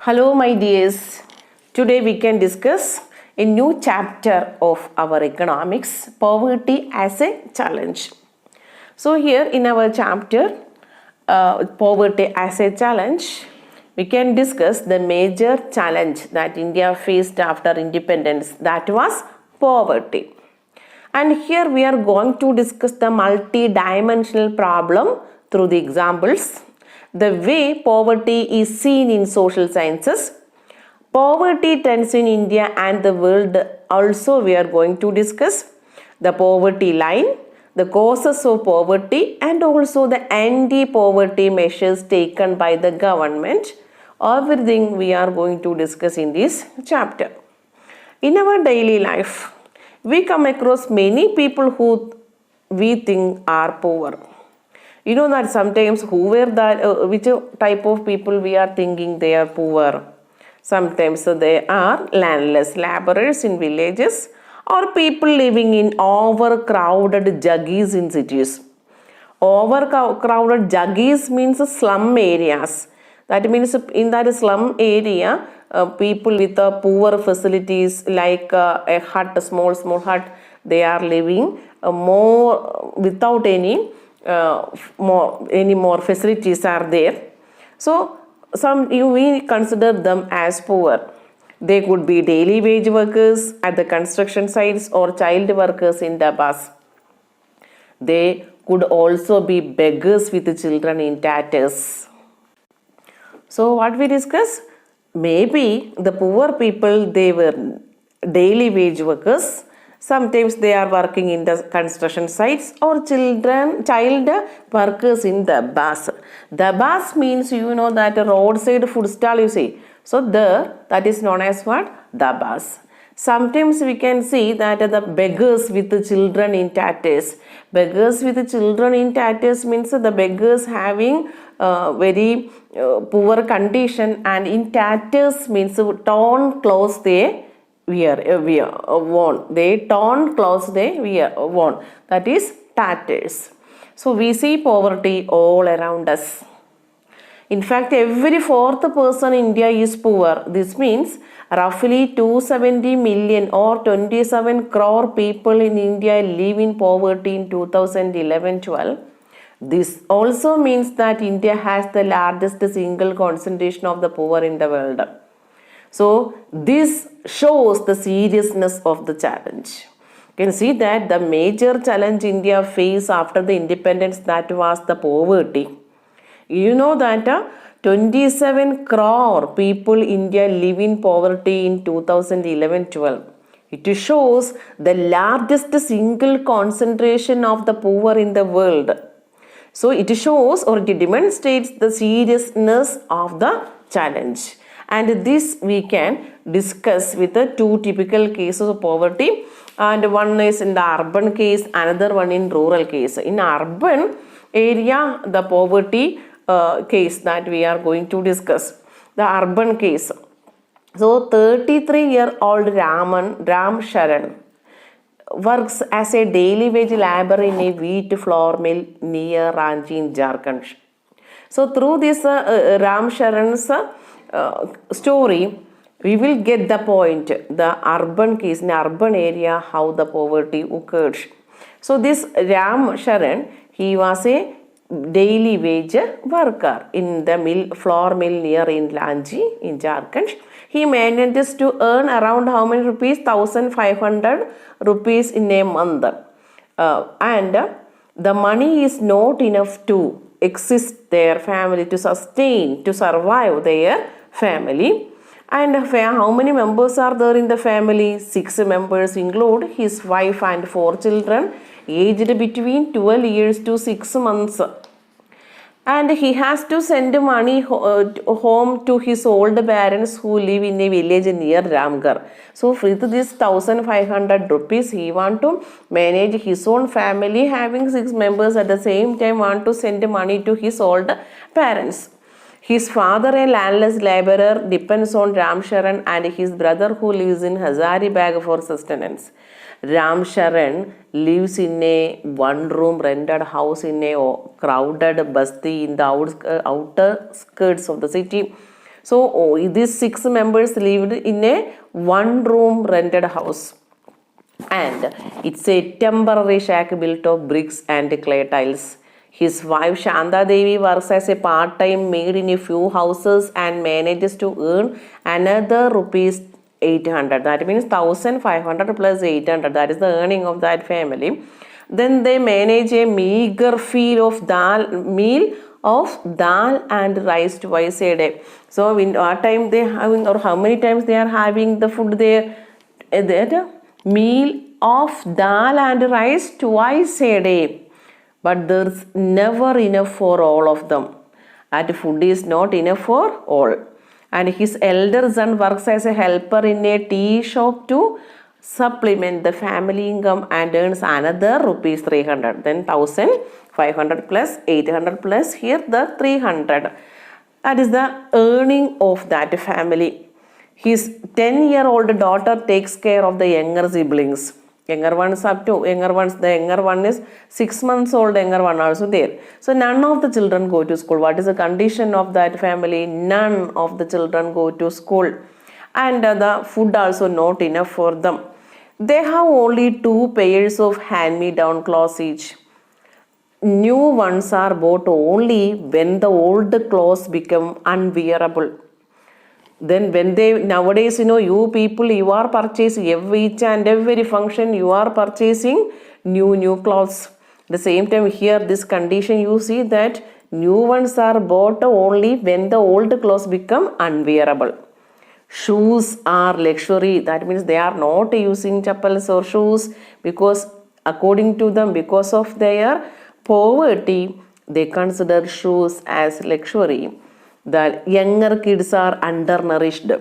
Hello, my dears. Today we can discuss a new chapter of our economics, poverty as a challenge. So here in our chapter, poverty as a challenge, we can discuss the major challenge that India faced after independence, that was poverty. And here we are going to discuss the multi-dimensional problem through the examples, the way poverty is seen in social sciences, poverty trends in India and the world. Also we are going to discuss the poverty line, the causes of poverty, and also the anti-poverty measures taken by the government. Everything we are going to discuss in this chapter. In our daily life, we come across many people who we think are poor. You know that sometimes which type of people we are thinking they are poor. Sometimes they are landless laborers in villages or people living in overcrowded juggies in cities. Overcrowded juggies means slum areas. That means in that slum area, people with poor facilities like a hut, a small hut, they are living more without any more facilities are there. So we consider them as poor. They could be daily wage workers at the construction sites or child workers in the bus. They could also be beggars with children in tatters. So what we discuss? Maybe the poor people, they were daily wage workers. Sometimes they are working in the construction sites or child workers in the bus. The bus means that a roadside food stall you see. So that is known as what? The bus. Sometimes we can see that the beggars with the children in tatters. Beggars with the children in tatters means the beggars having very poor condition, and in tatters means torn clothes they worn. They torn clothes they worn. That is tatters. So we see poverty all around us. In fact, every fourth person in India is poor. This means roughly 270 million or 27 crore people in India live in poverty in 2011-12. This also means that India has the largest single concentration of the poor in the world. So this shows the seriousness of the challenge. You can see that the major challenge India faced after the independence, that was the poverty. You know that 27 crore people in India live in poverty in 2011-12. It shows the largest single concentration of the poor in the world. So it shows or it demonstrates the seriousness of the challenge. And this we can discuss with the two typical cases of poverty. And one is in the urban case, another one in rural case. In urban area, the poverty case that we are going to discuss. The urban case. So 33-year-old Ram Sharan works as a daily wage laborer in a wheat flour mill near Ranchi in Jharkhand. So through this Ram Sharan's story, we will get the point, the urban case, in urban area, how the poverty occurred. So this Ram Sharan, he was a daily wage worker in the flour mill near in Ranchi in Jharkhand. He manages to earn around how many rupees? 1,500 rupees in a month. And the money is not enough to exist their family, to survive their family. And how many members are there in the family? 6 members include his wife and 4 children aged between 12 years to 6 months. And he has to send money home to his old parents who live in a village near Ramgarh. So with this 1,500 rupees, he want to manage his own family, having 6 members at the same time want to send money to his old parents. His father, a landless laborer, depends on Ram Sharan, and his brother who lives in Hazaribagh for sustenance. Ram Sharan lives in a one-room rented house in a crowded basti in the outer skirts of the city. So these 6 members lived in a one-room rented house, and it's a temporary shack built of bricks and clay tiles. His wife Shanta Devi works as a part-time maid in a few houses and manages to earn another rupees 800. That means 1,500 plus 800. That is the earning of that family. Then they manage a meager meal of dal and rice twice a day. So in what time they having, or how many times they are having the food there? That meal of dal and rice twice a day. But there's never enough for all of them. And food is not enough for all. And his elder son works as a helper in a tea shop to supplement the family income and earns another rupees 300. Then 1,500 plus 800 plus here the 300. That is the earning of that family. His 10-year-old daughter takes care of the younger siblings. The younger one is 6 months old, younger one also there. So none of the children go to school. What is the condition of that family? None of the children go to school. And the food also not enough for them. They have only 2 pairs of hand-me-down clothes each. New ones are bought only when the old clothes become unwearable. Then when they, nowadays, you people, you are purchasing each and every function, you are purchasing new clothes. At the same time here, this condition you see that new ones are bought only when the old clothes become unwearable. Shoes are luxury. That means they are not using chappals or shoes because according to them, because of their poverty, they consider shoes as luxury. The younger kids are undernourished.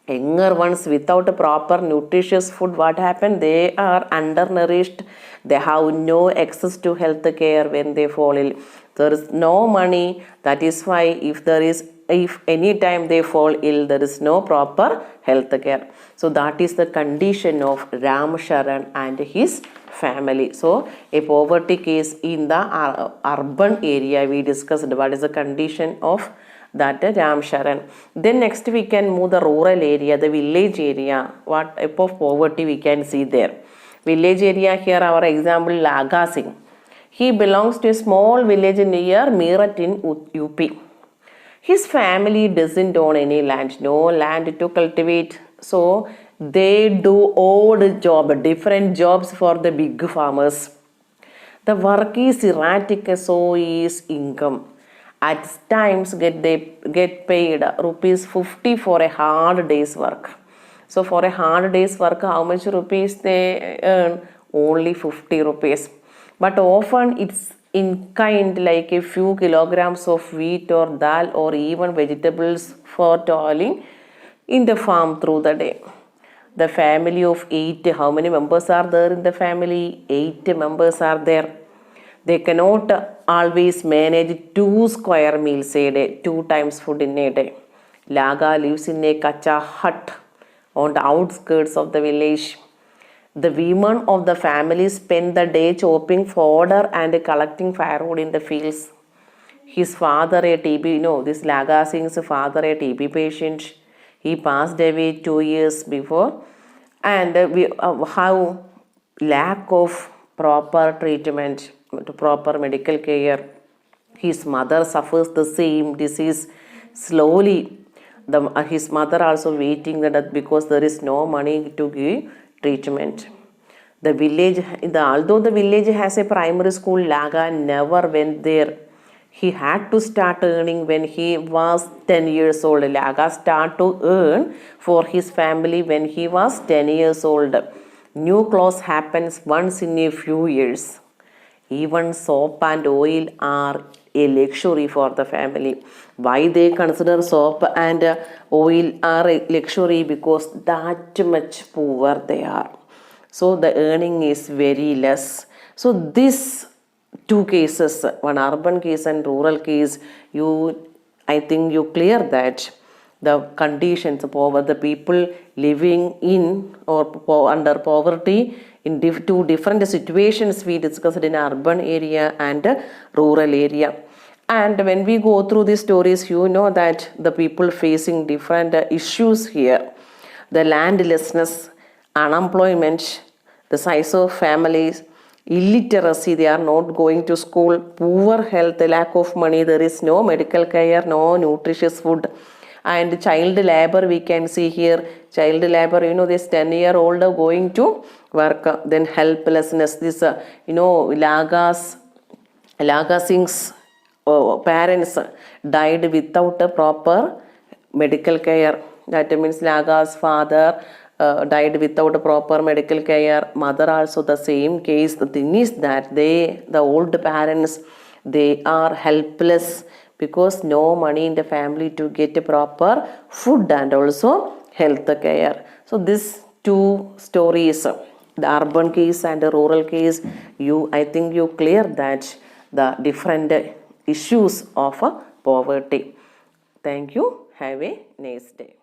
Younger ones without a proper nutritious food, what happened? They are undernourished. They have no access to health care when they fall ill. There is no money. That is why if any time they fall ill, there is no proper health care. So that is the condition of Ram Sharan and his family. So a poverty case in the urban area we discussed. What is the condition of that Ram Sharan. Then next we can move the rural area, the village area. What type of poverty we can see there? Village area, here our example Laga Singh. He belongs to a small village near Meerut in UP. His family doesn't own any land, no land to cultivate. So they do odd job, different jobs for the big farmers. The work is erratic, so is income. At times they get paid rupees 50 for a hard day's work. So for a hard day's work, how much rupees they earn? Only 50 rupees. But often it's in kind, like a few kilograms of wheat or dal or even vegetables for toiling in the farm through the day. The family of 8, how many members are there in the family? 8 members are there. They cannot always manage 2 square meals a day, 2 times food in a day. Laga lives in a kacha hut on the outskirts of the village. The women of the family spend the day chopping fodder and collecting firewood in the fields. His father, a TB, this Laga Singh's father, a TB patient, he passed away 2 years before, and we have lack of proper treatment, proper medical care. His mother suffers the same disease slowly. His mother also waiting the death because there is no money to give treatment. Although the village has a primary school, Laga never went there. He had to start earning when he was 10 years old. Laga started to earn for his family when he was 10 years old. New clothes happens once in a few years. Even soap and oil are a luxury for the family. Why they consider soap and oil are a luxury? Because that much poor they are. So the earning is very less. So this 2 cases, one urban case and rural case, I think you clear that the conditions of the people living in or under poverty in 2 different situations we discussed in urban area and rural area. And when we go through these stories, you know that the people facing different issues here, the landlessness, unemployment, the size of families, illiteracy, they are not going to school, poor health, lack of money, there is no medical care, no nutritious food, and child labor we can see here. Child labor, you know, this 10-year-old going to work. Then helplessness, this Laga Singh's parents died without a proper medical care. That means Laga's father died without a proper medical care. Mother also the same case. The thing is that the old parents, they are helpless because no money in the family to get a proper food and also health care. So these two stories, the urban case and the rural case, I think you clear that the different issues of poverty. Thank you. Have a nice day.